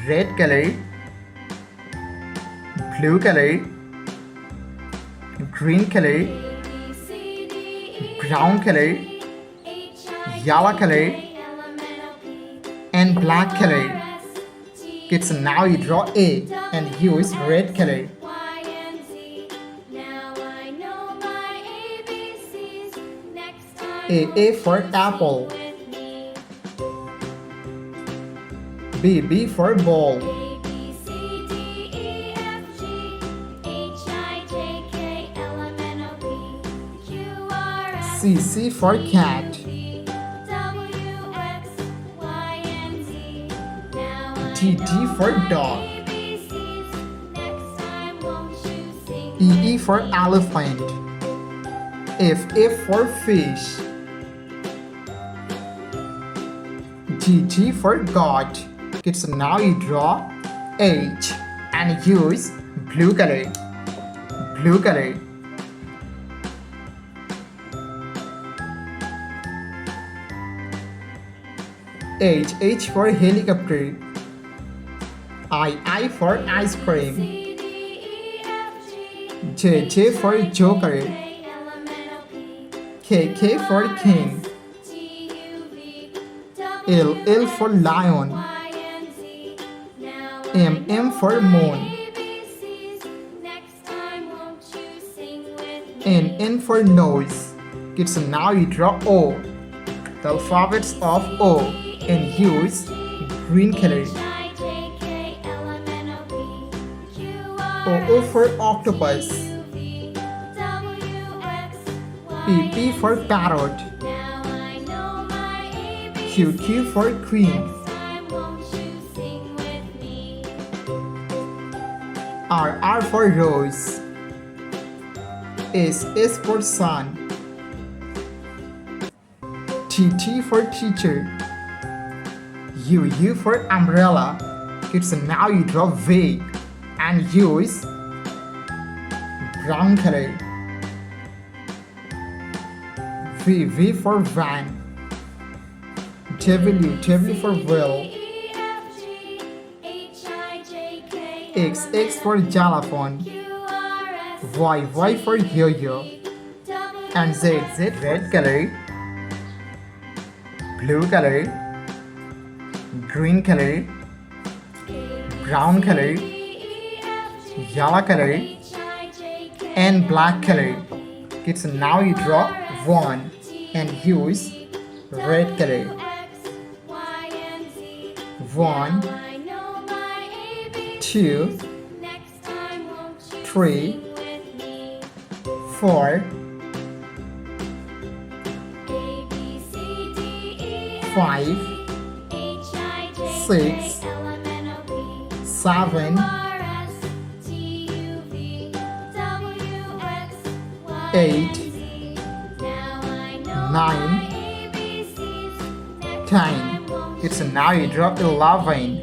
red color, blue color, green color, brown color, yellow color, and black color. Kids, now you draw A and use red color. A for apple. B for ball. C for cat. D for dog. E for elephant. F for fish. G for goat. Kids, now you draw H and use blue color. Blue color. H for helicopter. I for ice cream. J for joker. K for king. L for lion. M for moon. N for nose. Kids, now you draw O. The alphabets of O and use green color. O for octopus. P for parrot. Q for queen. R for rose. S for sun. T for teacher. U for umbrella. Kids, now you draw V and use brown color. V for van. W for whale. X for xylophone. Y for yo-yo. And Z red color, blue color, green color, brown color, yellow color, and black color. Kids, now you draw 1 and use red color. 1, 2, 3, 4, 5, 6, 7, 8, 9, 10. It's now you draw 11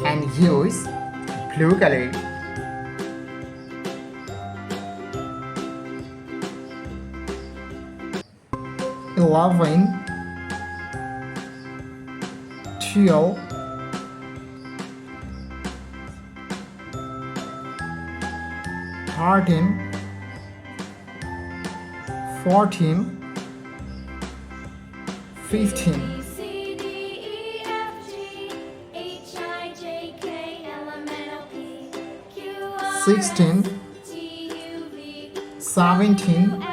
and use blue color. 11, 12, 13, 14, 15. 16, 17,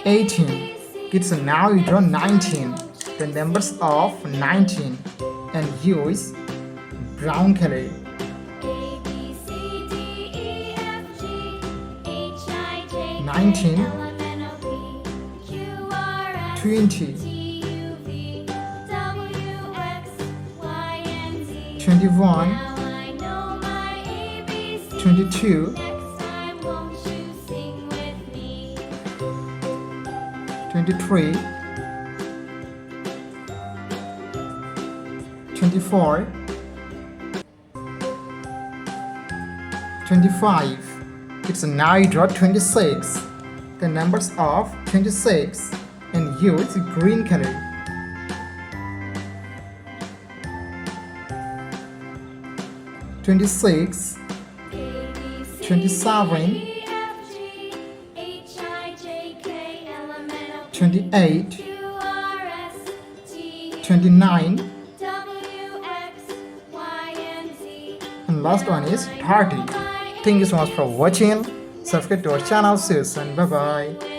18. Kids, now you draw 19, the numbers of 19, and use brown color. 19, 20, 21, 22, 23, 24, 25. It's now you draw 26, the numbers of 26, and use green color. 26, 27, 28, 29, and last one is 30. Thank you so much for watching. Subscribe to our channel. See you soon. Bye bye.